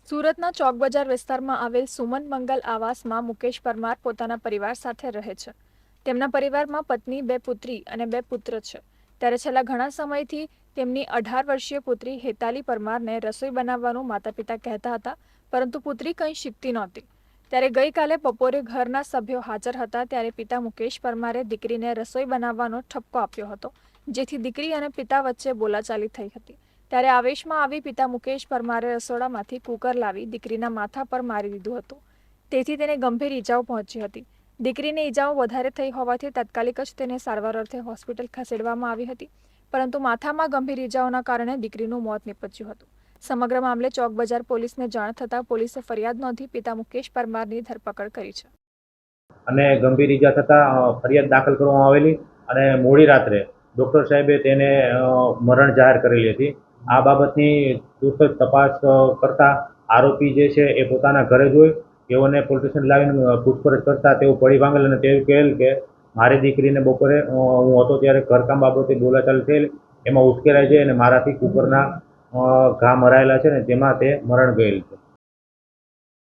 સુરતના ચોક બજાર વિસ્તારમાં આવેલ સુમન મંગલ આવાસમાં મુકેશ પરમાર પોતાના પરિવાર સાથે રહે છે. તેમના પરિવારમાં પત્ની, 2 પુત્રી અને 2 પુત્ર છે. ત્યારે છેલ્લા ઘણા સમયથી તેમની 18 વર્ષીય પુત્રી હેતાલી પરમારને રસોઈ બનાવવાનું માતા-પિતા કહેતા હતા, પરંતુ પુત્રી કંઈ શીખતી નહોતી. ત્યારે ગઈકાલે બપોરે ઘરના સભ્યો હાજર હતા ત્યારે પિતા મુકેશ પરમારે દીકરીને રસોઈ બનાવવાનો ઠપકો આપ્યો હતો, જેથી દીકરી અને પિતા વચ્ચે બોલાચાલી થઈ હતી. ત્યારે આવેશમાં આવી પિતા મુકેશ પરમારે રસોડામાંથી કુકર લાવી દીકરીના માથા પર મારી દીધું હતું. તેથી તેને ગંભીર ઈજાઓ પહોંચી હતી. દીકરીને ઈજાઓ વધારે થઈ હોવાથી તાત્કાલિક જ તેને સારવાર અર્થે હોસ્પિટલ ખસેડવામાં આવી હતી, પરંતુ માથામાં ગંભીર ઈજાઓના કારણે દીકરીનું મોત નીપજ્યું હતું. સમગ્ર મામલે ચોક બજાર પોલીસને જાણ થતાં પોલીસે ફરિયાદ નોંધી પિતા મુકેશ પરમારની ધરપકડ કરી છે. અને ગંભીર ઈજા થતાં ફરિયાદ દાખલ કરવામાં આવેલી અને મોડી રાત્રે ડૉક્ટર સાહેબે તેને મરણ જાહેર કરેલી હતી. આ બાબતની તુરત જ તપાસ કરતા આરોપી જે છે એ પોતાના ઘરે જ હોય. તેઓને પોલીસ સ્ટેશન લાવીને પૂછપરછ કરતા તેઓ પડી ભાંગેલ અને તેવું કહેલ કે મારી દીકરીને બપોરે હું હતો ત્યારે ઘરકામ બાબતે બોલાચાલી થયેલ, એમાં ઉશ્કેરાઈ છે અને મારાથી કુકરના ઘા મરાયેલા છે ને તેમાં તે મરણ ગયેલ છે.